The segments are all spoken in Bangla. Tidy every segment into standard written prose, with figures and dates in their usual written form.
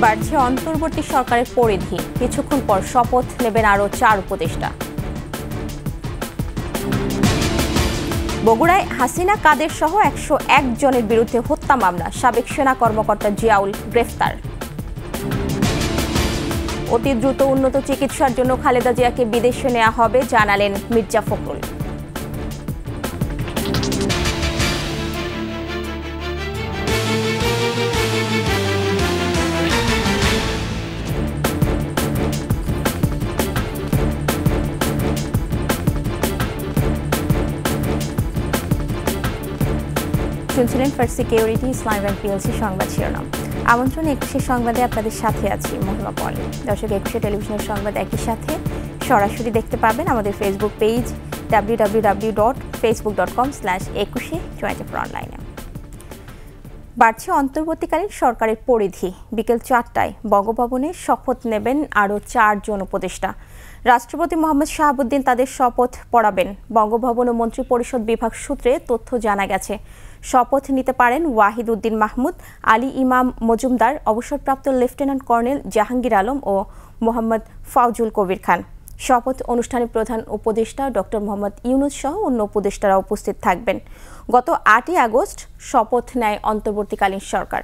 বাড়ছে অন্তর্বর্তী সরকারের পরিধি, কিছুক্ষণ পর শপথ নেবেন আরও 4 উপদেষ্টা। বগুড়ায় হাসিনা কাদের সহ 101 জনের বিরুদ্ধে হত্যা মামলা, সাবেক সেনা কর্মকর্তা জিয়াউল গ্রেফতার। অতি দ্রুত উন্নত চিকিৎসার জন্য খালেদা জিয়াকে বিদেশে নেওয়া হবে জানালেন মির্জা ফখরুল। শুনছিলেন ফার্স্ট সিকিউরিটি ইসলামী ব্যাংক পিএলসি সংবাদ শিরোনাম। আমন্ত্রণ 21 সংবাদে আপনাদের সাথে আছি মহিমা পলি। দর্শক, 21 টেলিভিশনের সংবাদ একই সাথে সরাসরি দেখতে পাবেন আমাদের ফেসবুক পেজ www.facebook.com/2124online। বাড়ছে অন্তর্বর্তীকালীন সরকারের পরিধি, বিকেল 4টায় বঙ্গভবনে শপথ নেবেন আরও 4 জন উপদেষ্টা। রাষ্ট্রপতি মোহাম্মদ শাহাবুদ্দিন তাদের শপথ পড়াবেন। বঙ্গভবন ও মন্ত্রিপরিষদ বিভাগ সূত্রে তথ্য জানা গেছে, শপথ নিতে পারেন ওয়াহিদ উদ্দিন মাহমুদ, আলী ইমাম মজুমদার, অবসরপ্রাপ্ত লেফটেন্যান্ট কর্নেল জাহাঙ্গীর আলম ও মোহাম্মদ ফাউজুল কবির খান। শপথ অনুষ্ঠানে প্রধান উপদেষ্টা ডক্টর মোহাম্মদ ইউনুস সহ অন্য উপদেষ্টারা উপস্থিত থাকবেন। গত 8ই আগস্ট শপথ নেয় অন্তর্বর্তীকালীন সরকার।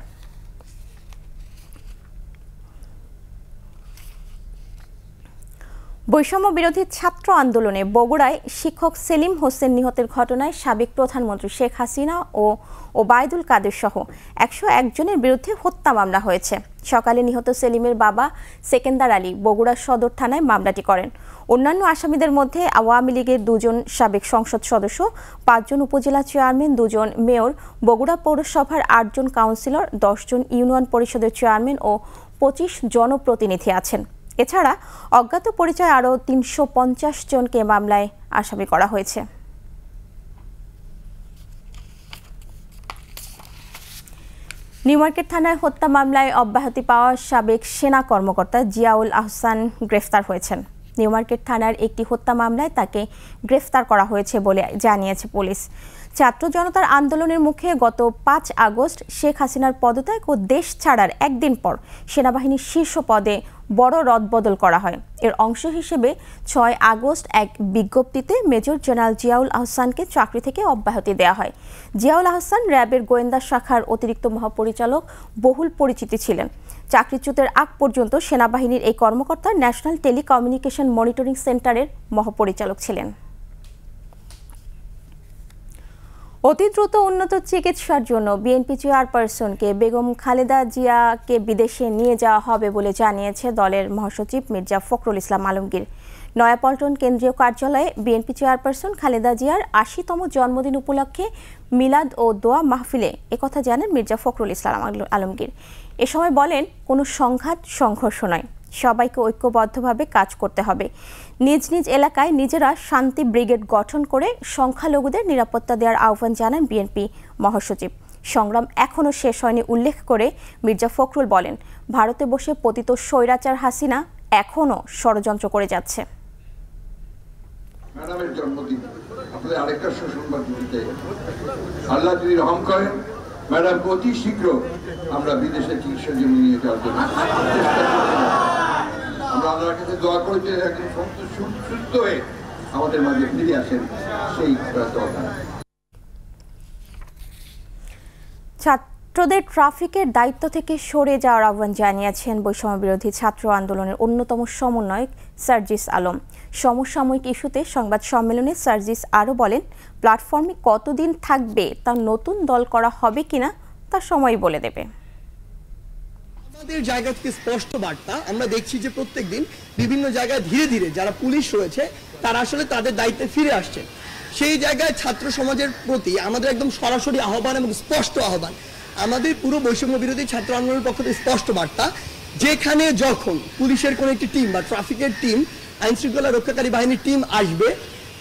বৈষম্য বিরোধী ছাত্র আন্দোলনে বগুড়ায় শিক্ষক সেলিম হোসেন নিহতের ঘটনায় সাবেক প্রধানমন্ত্রী শেখ হাসিনা ও ওবায়দুল কাদের সহ 101 জনের বিরুদ্ধে হত্যা মামলা হয়েছে। সকালে নিহত সেলিমের বাবা সেকেন্দার আলী বগুড়া সদর থানায় মামলাটি করেন। অন্যান্য আসামিদের মধ্যে আওয়ামী লীগের 2 জন সাবেক সংসদ সদস্য, 5 জন উপজেলা চেয়ারম্যান, 2 জন মেয়র, বগুড়া পৌরসভার 8 জন কাউন্সিলর, 10 জন ইউনিয়ন পরিষদের চেয়ারম্যান ও 25 জনপ্রতিনিধি আছেন। এছাড়া অজ্ঞাত পরিচয় আরও 350 জনকে মামলায় আসামি করা হয়েছে। নিউমার্কেট থানায় হত্যা মামলায় অব্যাহতি পাওয়া সাবেক সেনা কর্মকর্তা জিয়াউল আহসান গ্রেফতার হয়েছেন। নিউমার্কেট থানার একটি হত্যা মামলায় তাকে গ্রেফতার করা হয়েছে বলে জানিয়েছে পুলিশ। ছাত্র জনতার আন্দোলনের মুখে গত 5 আগস্ট শেখ হাসিনার পদত্যাগ ও দেশ ছাড়ার একদিন পর সেনাবাহিনীর শীর্ষ পদে বড় রদবদল করা হয়। এর অংশ হিসেবে 6 আগস্ট এক বিজ্ঞপ্তিতে মেজর জেনারেল জিয়াউল আহসানকে চাকরি থেকে অব্যাহতি দেওয়া হয়। জিয়াউল আহসান র্যাবের গোয়েন্দা শাখার অতিরিক্ত মহাপরিচালক বহুল পরিচিতি ছিলেন। চাকরিচ্যুতের আগ পর্যন্ত সেনাবাহিনীর এই কর্মকর্তা ন্যাশনাল টেলিকমিউনিকেশন মনিটরিং সেন্টারের মহাপরিচালক ছিলেন। অতি দ্রুত উন্নত চিকিৎসার জন্য বিএনপি চেয়ারপারসনকে বেগম খালেদা জিয়াকে বিদেশে নিয়ে যাওয়া হবে বলে জানিয়েছে দলের মহাসচিব মির্জা ফখরুল ইসলাম আলমগীর। নয়াপল্টন কেন্দ্রীয় কার্যালয়ে বিএনপি চেয়ারপারসন খালেদা জিয়ার 80তম জন্মদিন উপলক্ষে মিলাদ ও দোয়া মাহফিলে একথা জানান মির্জা ফখরুল ইসলাম আলমগীর। এ সময় বলেন, কোনো সংঘাত সংঘর্ষ নয়, সবাইকে ঐক্যবদ্ধভাবে কাজ করতে হবে। নিজ নিজ এলাকায় নিজেরা শান্তি ব্রিগেড গঠন করে সংখ্যালঘুদের নিরাপত্তা দেওয়ার আহ্বান জানান বিএনপি মহাসচিব। সংগ্রাম এখনও শেষ হয়নি উল্লেখ করে মির্জা ফখরুল বলেন, ভারতে বসে পতিত স্বৈরাচার হাসিনা এখনও ষড়যন্ত্র করে যাচ্ছে। ম্যাডামের জন্মদিন, আপনাদের আরেকটা সুসংবাদ দিতে, আল্লাহ যদি রহম করেন ম্যাডাম অতি শীঘ্র আমরা বিদেশে চিকিৎসার জন্য নিয়ে যাওয়ার জন্য চেষ্টা করব। আমরা আল্লাহর কাছে দোয়া করি যে একজন সুস্থ হয়ে আমাদের মাঝে ফিরে আসেন, সেই দরকার। ছাত্রদের ট্রাফিকের দায়িত্ব থেকে সরে যাওয়ার আহ্বান জানিয়েছেন বৈষম্য বিরোধী ছাত্র আন্দোলনের অন্যতম সমন্বয়ক সার্জিস আলম। সমসাময়িক ইস্যুতে সংবাদ সম্মেলনে সার্জিস আরও বলেন, প্ল্যাটফর্মে কতদিন থাকবে তা নতুন দল করা হবে কিনা তা সময় বলে দেবে। আমাদের জায়গা থেকে স্পষ্ট বার্তা আমরা দেখছি যে প্রত্যেকদিন বিভিন্ন জায়গায় ধীরে ধীরে যারা পুলিশ রয়েছে তারা আসলে তাদের দায়িত্বে ফিরে আসছে। সেই জায়গায় ছাত্র সমাজের প্রতি আমাদের একদম সরাসরি আহ্বান এবং স্পষ্ট আহ্বান, আমাদের পুরো বৈষম্য বিরোধী ছাত্র আন্দোলনের পক্ষ থেকে স্পষ্ট বার্তা, যেখানে যখন পুলিশের কোনো একটি টিম বা ট্রাফিকের টিম, আইন শৃঙ্খলা রক্ষাকারী বাহিনীর টিম আসবে,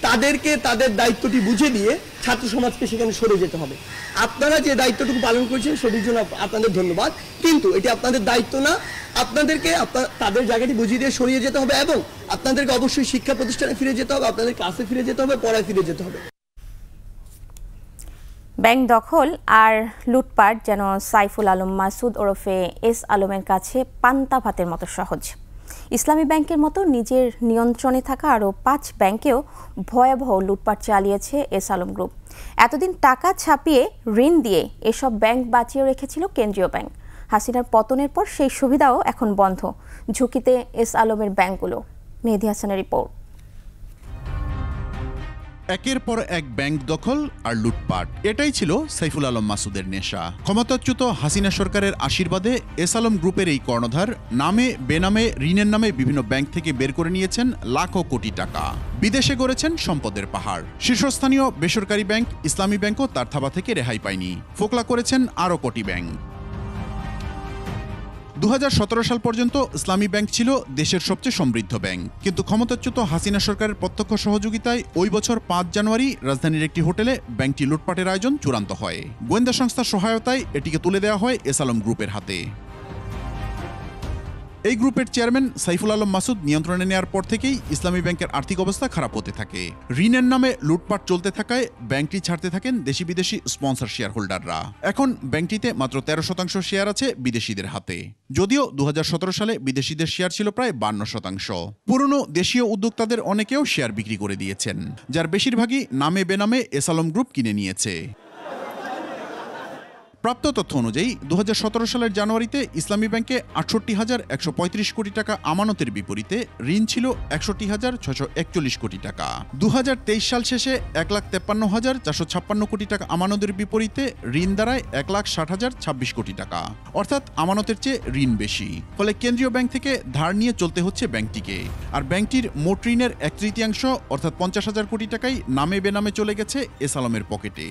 তাদেরকে তাদের দায়িত্বটি বুঝে দিয়ে ছাত্র সমাজকে সেখানে সরে যেতে হবে। আপনারা যে দায়িত্বটুকু পালন করেছেন সেটির জন্য আপনাদের ধন্যবাদ, কিন্তু এটি আপনাদের দায়িত্ব না। আপনাদেরকে তাদের জায়গাটি বুঝিয়ে দিয়ে সরিয়ে যেতে হবে এবং আপনাদেরকে অবশ্যই শিক্ষা প্রতিষ্ঠানে ফিরে যেতে হবে, আপনাদের ক্লাসে ফিরে যেতে হবে, পড়ায় ফিরে যেতে হবে। ব্যাংক দখল আর লুটপাট যেন সাইফুল আলম মাসুদ ওরফে এস আলমের কাছে পান্তা ভাতের মতো সহজ। ইসলামী ব্যাংকের মতো নিজের নিয়ন্ত্রণে থাকা আরও 5 ব্যাংকেও ভয়াবহ লুটপাট চালিয়েছে এস আলম গ্রুপ। এতদিন টাকা ছাপিয়ে ঋণ দিয়ে এসব ব্যাংক বাঁচিয়ে রেখেছিল কেন্দ্রীয় ব্যাংক। হাসিনার পতনের পর সেই সুবিধাও এখন বন্ধ। ঝুঁকিতে এস আলমের ব্যাংকগুলো। মেহেদী হাসানের রিপোর্ট। একের পর এক ব্যাংক দখল আর লুটপাট, এটাই ছিল সাইফুল আলম মাসুদের নেশা। ক্ষমতাচ্যুত হাসিনা সরকারের আশীর্বাদে এস আলম গ্রুপের এই কর্ণধার নামে বেনামে ঋণের নামে বিভিন্ন ব্যাংক থেকে বের করে নিয়েছেন লাখো কোটি টাকা। বিদেশে গড়েছেন সম্পদের পাহাড়। শীর্ষস্থানীয় বেসরকারি ব্যাংক ইসলামী ব্যাংকও তার থাবা থেকে রেহাই পায়নি। ফোকলা করেছেন আরও কোটি ব্যাংক। 2017 সাল পর্যন্ত ইসলামী ব্যাংক ছিল দেশের সবচেয়ে সমৃদ্ধ ব্যাংক, কিন্তু ক্ষমতাচ্যুত হাসিনা সরকারের প্রত্যক্ষ সহযোগিতায় ওই বছর 5 জানুয়ারি রাজধানীর একটি হোটেলে ব্যাংকটি লুটপাটের আয়োজন চূড়ান্ত হয়। গোয়েন্দা সংস্থার সহায়তায় এটিকে তুলে দেওয়া হয় এস আলম গ্রুপের হাতে। এই গ্রুপের চেয়ারম্যান সাইফুল আলম মাসুদ নিয়ন্ত্রণে নেওয়ার পর থেকেই ইসলামী ব্যাংকের আর্থিক অবস্থা খারাপ হতে থাকে। ঋণের নামে লুটপাট চলতে থাকায় ব্যাংকটি ছাড়তে থাকেন দেশি বিদেশি স্পন্সর শেয়ার হোল্ডাররা। এখন ব্যাংকটিতে মাত্র 13% শেয়ার আছে বিদেশিদের হাতে, যদিও 2017 সালে বিদেশিদের শেয়ার ছিল প্রায় 52%। পুরনো দেশীয় উদ্যোক্তাদের অনেকেও শেয়ার বিক্রি করে দিয়েছেন, যার বেশিরভাগই নামে বেনামে এস আলম গ্রুপ কিনে নিয়েছে। প্রাপ্ত তথ্য অনুযায়ী 2017 সালের জানুয়ারিতে ইসলামী ব্যাংকে 68,135 কোটি টাকা আমানতের বিপরীতে ঋণ ছিল 61,641 কোটি টাকা। 2023 সাল শেষে 1,53,456 কোটি টাকা আমানতের বিপরীতে ঋণ দাঁড়ায় 1,60,026 কোটি টাকা, অর্থাৎ আমানতের চেয়ে ঋণ বেশি। ফলে কেন্দ্রীয় ব্যাংক থেকে ধার নিয়ে চলতে হচ্ছে ব্যাংকটিকে। আর ব্যাংকটির মোট ঋণের 1/3 অর্থাৎ 50,000 কোটি টাকাই নামে বেনামে চলে গেছে এস আলমের পকেটে।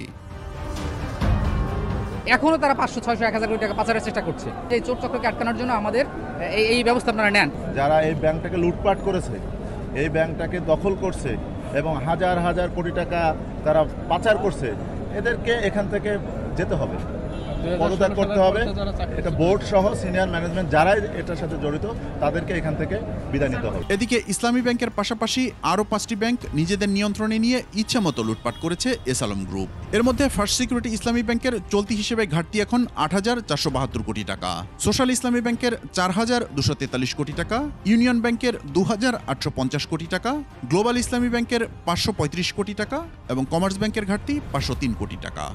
এখনো তারা 500, 600, 1000 কোটি টাকা পাচারের চেষ্টা করছে। এই চোর চক্রকে আটকানোর জন্য আমাদের এই ব্যবস্থা আপনারা নেন। যারা এই ব্যাংকটাকে লুটপাট করেছে, এই ব্যাংকটাকে দখল করছে এবং হাজার হাজার কোটি টাকা তারা পাচার করছে, এদেরকে এখান থেকে যেতে হবে, পদত্যাগ করতে হবে। এটা বোর্ড সহ সিনিয়র ম্যানেজমেন্ট যারাই এটার সাথে জড়িত তাদেরকে এখান থেকে বিদায় নিতে হবে। এদিকে ইসলামী ব্যাংকের পাশাপাশি আরও 5টি ব্যাংক নিজেদের নিয়ন্ত্রণে নিয়ে ইচ্ছামতো লুটপাট করেছে এস আলম গ্রুপ। এর মধ্যে ফার্স্ট সিকিউরিটি ইসলামী ব্যাংকের চলতি হিসেবে ঘাটতি এখন 8,472 কোটি টাকা, সোশ্যাল ইসলামী ব্যাংকের 4,243 কোটি টাকা, ইউনিয়ন ব্যাংকের 2,850 কোটি টাকা, গ্লোবাল ইসলামী ব্যাংকের 535 কোটি টাকা এবং কমার্স ব্যাংকের ঘাটতি 503 কোটি টাকা।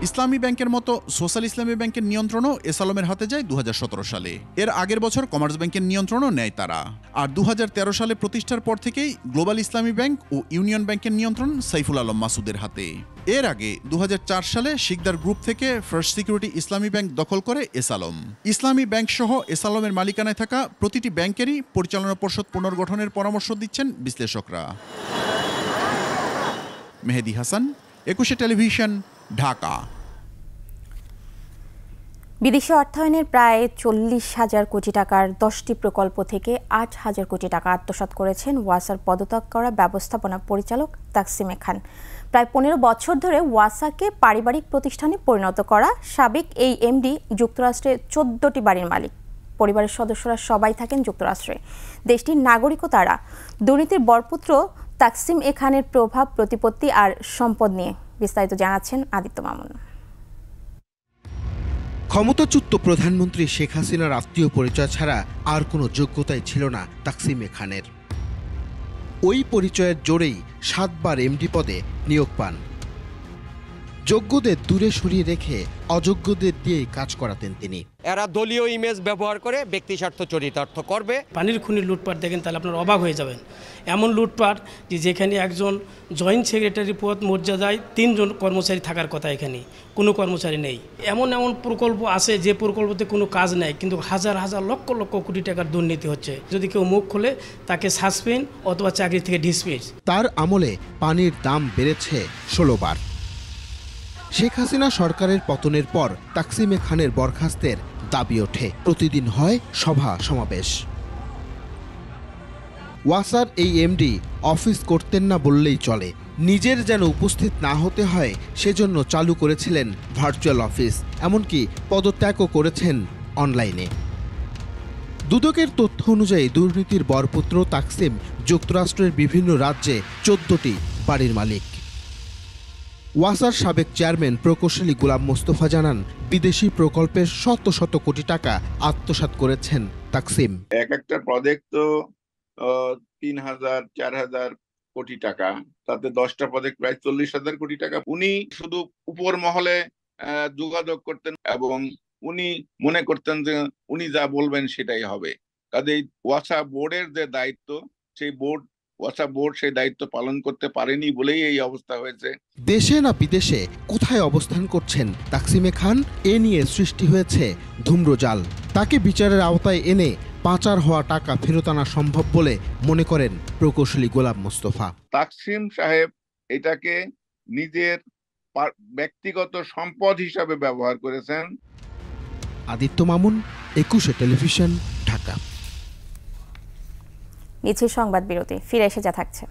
ইসলামী ব্যাংকের মতো সোশ্যাল ইসলামী ব্যাংকের নিয়ন্ত্রণও এস আলমের হাতে যায় 2017 সালে। এর আগের বছর কমার্স ব্যাংকের নিয়ন্ত্রণও নেয় তারা। আর 2013 সালে প্রতিষ্ঠার পর থেকেই গ্লোবাল ইসলামী ব্যাংক ও ইউনিয়ন ব্যাংকের নিয়ন্ত্রণ সাইফুল আলম মাসুদের হাতে। এর আগে 2004 সালে শিকদার গ্রুপ থেকে ফার্স্ট সিকিউরিটি ইসলামী ব্যাংক দখল করে এস আলম। ইসলামী ব্যাংক সহ এস আলমের মালিকানায় থাকা প্রতিটি ব্যাংকেরই পরিচালনা পর্ষদ পুনর্গঠনের পরামর্শ দিচ্ছেন বিশ্লেষকরা। মেহেদী হাসান, 21 টেলিভিশন, ঢাকা। বিদেশি অর্থায়নের প্রায় 40,000 কোটি টাকার 10টি প্রকল্প থেকে 8,000 কোটি টাকা আত্মসাৎ করেছেন ওয়াসার পদত্যাগ করা ব্যবস্থাপনা পরিচালক তাকসিমে খান। প্রায় 15 বছর ধরে ওয়াসাকে পারিবারিক প্রতিষ্ঠানে পরিণত করা সাবেক এই এমডি যুক্তরাষ্ট্রে 14টি বাড়ির মালিক। পরিবারের সদস্যরা সবাই থাকেন যুক্তরাষ্ট্রে। দেশটির নাগরিকও তারা। দুর্নীতির বরপুত্র তাকসিম এ খানের প্রভাব, প্রতিপত্তি আর সম্পদ নিয়ে বিস্তারিত জানাচ্ছেন আদিত্য মামুন। ক্ষমতাচ্যুত প্রধানমন্ত্রী শেখ হাসিনার আত্মীয় পরিচয় ছাড়া আর কোনো যোগ্যতাই ছিল না তাকসিমে খানের। ওই পরিচয়ের জোরেই 7 বার এমডি পদে নিয়োগ পান। যোগ্যদের দূরে সরিয়ে রেখে অযোগ্যদের দিয়েই কাজ করাতেন তিনি। এরা দলীয় ইমেজ ব্যবহার করে ব্যক্তি স্বার্থ চরিতার্থ করবে। পানির খুনির লুটপাট দেখেন তাহলে আপনার অবাক হয়ে যাবেন। এমন লুটপাট যেখানে একজন জয়েন্ট সেক্রেটারি পদ মর্যাদায় 3 জন কর্মচারী থাকার কথা, এখানে কোনো কর্মচারী নেই। এমন প্রকল্প আছে যে প্রকল্পতে কোনো কাজ নেই, কিন্তু হাজার হাজার লক্ষ লক্ষ কোটি টাকার দুর্নীতি হচ্ছে। যদি কেউ মুখ খোলে তাকে সাসপেন্ড অথবা চাকরি থেকে ডিসমিস। তার আমলে পানির দাম বেড়েছে 16 বার। শেখ হাসিনা সরকারের পতনের পর তাকসিমে খানের বরখাস্তের দাবি ওঠে। প্রতিদিন হয় সভা সমাবেশ। ওয়াসার এই এমডি অফিস করতেন না বললেই চলে। নিজের যেন উপস্থিত না হতে হয় সেজন্য চালু করেছিলেন ভার্চুয়াল অফিস, এমনকি পদত্যাগও করেছেন অনলাইনে। দুদকের তথ্য অনুযায়ী দুর্নীতির বরপুত্র তাকসিম যুক্তরাষ্ট্রের বিভিন্ন রাজ্যে 14টি বাড়ির মালিক। ওয়াসার সাবেক চেয়ারম্যান প্রকৌশলী গোলাম মোস্তফা জানান, বিদেশি প্রকল্পের শত শত কোটি টাকা আত্মসাৎ করেছেন তাকসিম। একটা প্রজেক্ট তো 3000 4000 কোটি টাকা, তাতে 10টা প্রজেক্ট প্রায় 40,000 কোটি টাকা। উনি শুধু উপর মহলে যোগাযোগ করতেন এবং উনি মনে করতেন যে উনি যা বলবেন সেটাই হবে। কাজেই ওয়াসা বোর্ডের যে দায়িত্ব, সেই ওয়াসা বোর্ড সেই দায়িত্ব পালন করতে পারেনি বলেই এই অবস্থা হয়েছে। দেশে না বিদেশে কোথায় অবস্থান করছেন তাকসিমে খান, এ নিয়ে সৃষ্টি হয়েছে ধূম্রজাল। তাকে বিচারের আওতায় এনে পাচার হওয়া টাকা ফেরত আনা সম্ভব বলে মনে করেন প্রকৌশলী গোলাম মোস্তফা। তাকসিম সাহেব এটাকে নিজের ব্যক্তিগত সম্পদ হিসাবে ব্যবহার করেছেন। আদিত্য মামুন, 21 টেলিভিশন, ঢাকা। নিচে সংবাদ বিরতি, ফিরে এসে যা থাকছে।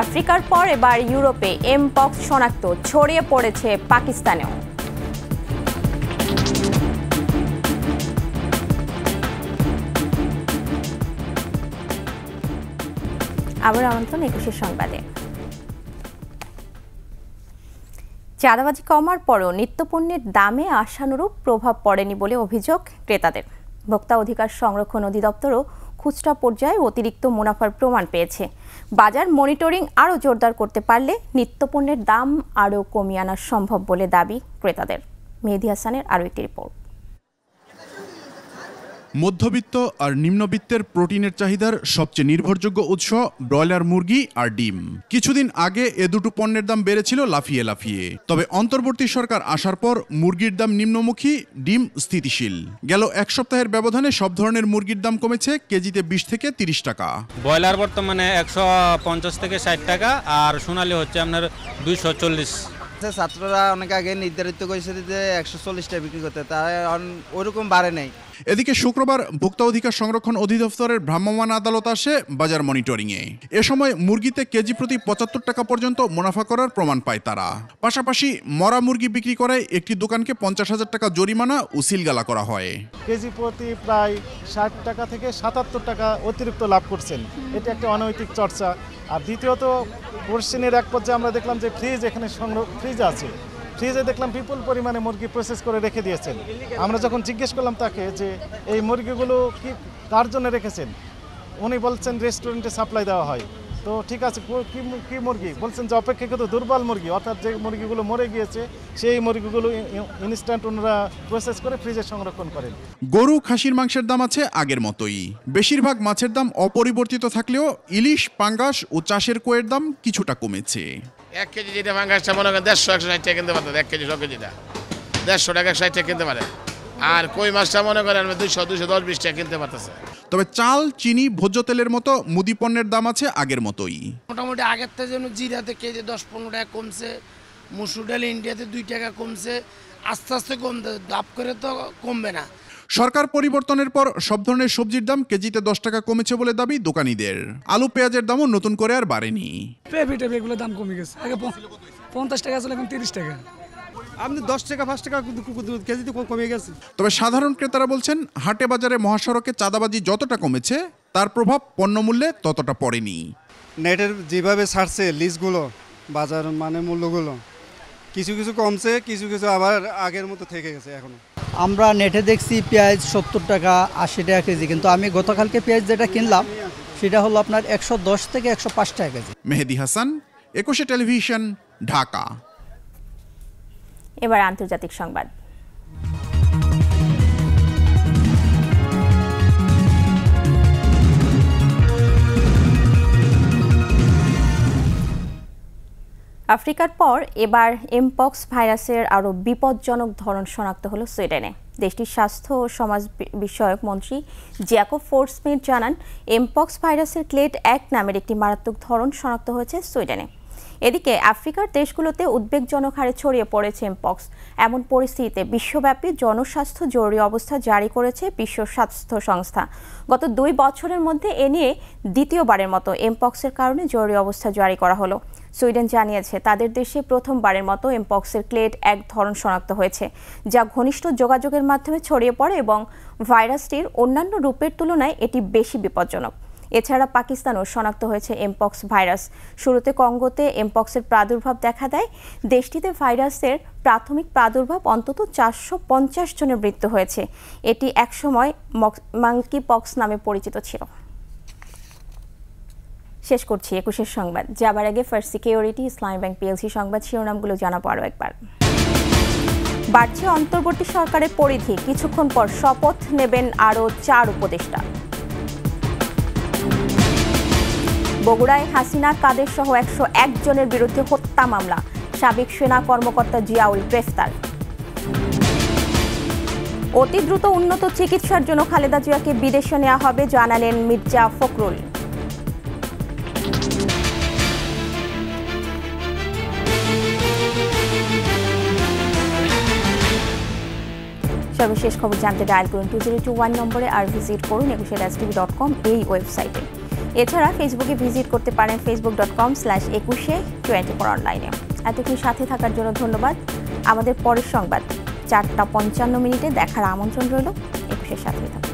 আফ্রিকার পর এবার ইউরোপে এমপক্স শনাক্ত, ছড়িয়ে পড়েছে পাকিস্তানেও। আবার আমন্ত্রণ 21 সংবাদে। চাঁদাবাজি কমার পরও নিত্যপণ্যের দামে আশানুরূপ প্রভাব পড়েনি বলে অভিযোগ ক্রেতাদের। ভোক্তা অধিকার সংরক্ষণ অধিদপ্তরও খুচরা পর্যায়ে অতিরিক্ত মুনাফার প্রমাণ পেয়েছে। বাজার মনিটরিং আরও জোরদার করতে পারলে নিত্যপণ্যের দাম আরও কমিয়ে আনা সম্ভব বলে দাবি ক্রেতাদের। মেহেদী হাসানের আরও একটি রিপোর্ট। মধ্যবিত্ত আর নিম্নবিত্তের প্রোটিনের চাহিদার সবচেয়ে নির্ভরযোগ্য উৎস ব্রয়লার মুরগি আর ডিম। কিছুদিন আগে এ দুটো পণ্যের দাম বেড়েছিল লাফিয়ে লাফিয়ে, তবে অন্তর্বর্তী সরকার আসার পর মুরগির দাম নিম্নমুখী, ডিম স্থিতিশীল। গেল এক সপ্তাহের ব্যবধানে সব ধরনের মুরগির দাম কমেছে কেজিতে 20 থেকে 30 টাকা। ব্রয়লার বর্তমানে 150 থেকে 60 টাকা, আর সোনালী হচ্ছে আপনার 240। ছাত্ররা অনেক আগে নির্ধারিত করেছে যে 140 টাকা বিক্রি করতে, তারা ওরকম বাড়ে নেই। এদিকে শুক্রবার ভোক্তা অধিকার সংরক্ষণ অধিদপ্তরের ভ্রাম্যমাণ আদালত আসে বাজার মনিটরিংয়ে। এ সময় মুরগিতে কেজি প্রতি 75 টাকা পর্যন্ত মুনাফা করার প্রমাণ পায় তারা। পাশাপাশি মরা মুরগি বিক্রি করায় একটি দোকানকে 50,000 টাকা জরিমানা ও সিলগালা করা হয়। কেজি প্রতি প্রায় 60 টাকা থেকে 77 টাকা অতিরিক্ত লাভ করছেন। এটা একটা অনৈতিক চর্চা। আর দ্বিতীয়ত কোশ্চেনের এক পর্যায়ে আমরা দেখলাম যে এখানে ফ্রিজ আছে, ফ্রিজে দেখলাম বিপুল পরিমাণে মুরগি প্রসেস করে রেখে দিয়েছেন। আমরা যখন জিজ্ঞেস করলাম তাকে যে এই মুরগিগুলো কি কার জন্য রেখেছেন, উনি বলছেন রেস্টুরেন্টে সাপ্লাই দেওয়া হয়। তো ঠিক আছে, কি মুরগি বলছেন যে অপেক্ষাকৃত দুর্বল মুরগি, অর্থাৎ যে মুরগিগুলো মরে গিয়েছে সেই মুরগিগুলো ইনস্ট্যান্ট ওনারা প্রসেস করে ফ্রিজে সংরক্ষণ করেন। গরু খাসির মাংসের দাম আছে আগের মতোই। বেশিরভাগ মাছের দাম অপরিবর্তিত থাকলেও ইলিশ, পাঙ্গাস ও চাষের কোয়ের দাম কিছুটা কমেছে। 1 কেজি যেটা পাঙ্গাসটা মনে করেন 150-160 টাকা কিনতে পারতেন। 1 কেজি 100 কেজিটা 150 টাকা 60 টাকা কিনতে পারে। আর কই মাছটা মনে করেন 200-210-20 টাকা কিনতে পারতেছে। তবে চাল, চিনি, ভোজ্য তেলের মতো মুদি পণ্যের দাম আছে আগের মতোই। মোটামুটি আগের থেকে যেন জিরাতে কেজি 10-15 টাকা কমছে, মসুর ডাল ইন্ডিয়াতে 2 টাকা কমছে, আস্তে আস্তে কমতে, দাপ করে তো কমবে না। সরকার পরিবর্তনের পর সব ধরনের সবজির দাম কেজিতে 10 টাকা কমেছে বলে দাবি দোকানীদের। আলু, পেঁয়াজের দামও নতুন করে আর বাড়েনি। এগুলোর দাম কমে গেছে, আগে 50 টাকা ছিল, এখন 30 টাকা। আপনি 10 টাকা 5 টাকা কেজিতে কমে গেছে। তবে সাধারণ ক্রেতারা বলছেন, হাটে বাজারে মহাসড়কে চাঁদাবাজি যতটা কমেছে তার প্রভাব পণ্যমূল্যে ততটা পড়েনি। নেটের যেভাবে ছাড়ছে লিস্টগুলো, বাজার মানে মূল্যগুলো কিছু কিছু কমছে, কিছু কিছু আবার আগের মতো থেকে গেছে। এখনো আমরা নেটে দেখছি পেঁয়াজ 70 টাকা 80 টাকা কেজি, কিন্তু আমি গতকালকে পেঁয়াজ যেটা কিনলাম সেটা হলো আপনার 110 থেকে 105 টাকা কেজি। মেহেদী হাসান, 21 টেলিভিশন, ঢাকা। এবার আন্তর্জাতিক সংবাদ। আফ্রিকার পর এবার এমপক্স ভাইরাসের আরও বিপজ্জনক ধরন শনাক্ত হলো সুইডেনে। দেশটির স্বাস্থ্য ও সমাজ বিষয়ক মন্ত্রী জ্যাকব ফোর্সমিট জানান, এমপক্স ভাইরাসের ক্লেড 1 নামের একটি মারাত্মক ধরন শনাক্ত হয়েছে সুইডেনে। এদিকে আফ্রিকার দেশগুলোতে উদ্বেগজনক হারে ছড়িয়ে পড়েছে এমপক্স। এমন পরিস্থিতিতে বিশ্বব্যাপী জনস্বাস্থ্য জরুরি অবস্থা জারি করেছে বিশ্ব স্বাস্থ্য সংস্থা। গত 2 বছরের মধ্যে এ নিয়ে দ্বিতীয়বারের মতো এমপক্সের কারণে জরুরি অবস্থা জারি করা হলো। সুইডেন জানিয়েছে তাদের দেশে প্রথমবারের মতো এমপক্সের ক্লেড 1 ধরন শনাক্ত হয়েছে, যা ঘনিষ্ঠ যোগাযোগের মাধ্যমে ছড়িয়ে পড়ে এবং ভাইরাসটির অন্যান্য রূপের তুলনায় এটি বেশি বিপজ্জনক। এছাড়া পাকিস্তানেও শনাক্ত হয়েছে এমপক্স ভাইরাস। শুরুতে কঙ্গোতে এমপক্সের প্রাদুর্ভাব দেখা দেয়। দেশটিতে ভাইরাসের প্রাথমিক প্রাদুর্ভাব অন্তত 450 জনের মৃত্যু হয়েছে। এটি একসময় মাঙ্কি পক্স নামে পরিচিত ছিল। শেষ করছি 21 সংবাদ। যাবার আগে ফার্স্ট সিকিউরিটি ইসলামী ব্যাংক পিএলসি সংবাদ শিরোনামগুলো জানাবো আরও একবার। বাড়ছে অন্তর্বর্তী সরকারের পরিধি, কিছুক্ষণ পর শপথ নেবেন আরও 4 উপদেষ্টা। বগুড়ায় হাসিনা কাদের সহ 101 জনের বিরুদ্ধে হত্যা মামলা, সাবেক সেনা কর্মকর্তা জিয়াউল গ্রেফতার। অতি দ্রুত উন্নত চিকিৎসার জন্য খালেদা জিয়াকে বিদেশে নেওয়া হবে জানালেন মির্জা ফখরুল। সর্বশেষ খবর জানতে ডায়াল করুন 2021 নম্বরে আর ভিজিট করুন ekushe-tv.com এই ওয়েবসাইটে। এছাড়া ফেসবুকে ভিজিট করতে পারেন facebook.com/2124 অনলাইনে। এতক্ষণ সাথে থাকার জন্য ধন্যবাদ। আমাদের পরের সংবাদ 4টা 55 মিনিটে দেখার আমন্ত্রণ রইল। 21-এর সাথে থাকুন।